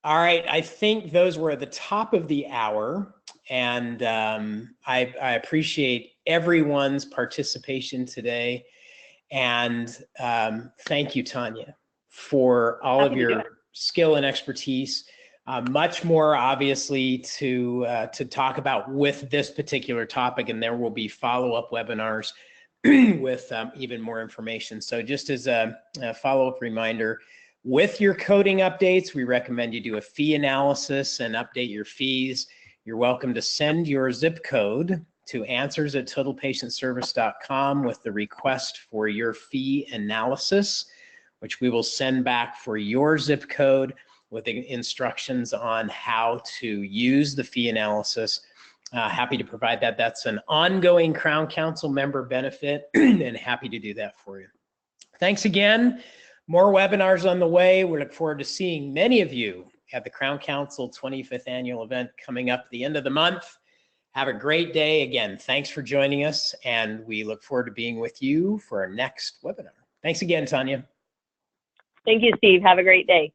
right, I think those were at the top of the hour, and I appreciate everyone's participation today. And thank you, Tanya, for all of your skill and expertise. Much more, obviously, to talk about with this particular topic, and there will be follow-up webinars with even more information. So just as a follow-up reminder, with your coding updates, we recommend you do a fee analysis and update your fees. You're welcome to send your zip code to answers@totalpatientservice.com with the request for your fee analysis, which we will send back for your zip code with the instructions on how to use the fee analysis. Happy to provide that. That's an ongoing Crown Council member benefit, and happy to do that for you. Thanks again. More webinars on the way. We look forward to seeing many of you at the Crown Council 25th annual event coming up at the end of the month. Have a great day. Again, thanks for joining us, and we look forward to being with you for our next webinar. Thanks again, Tanya. Thank you, Steve. Have a great day.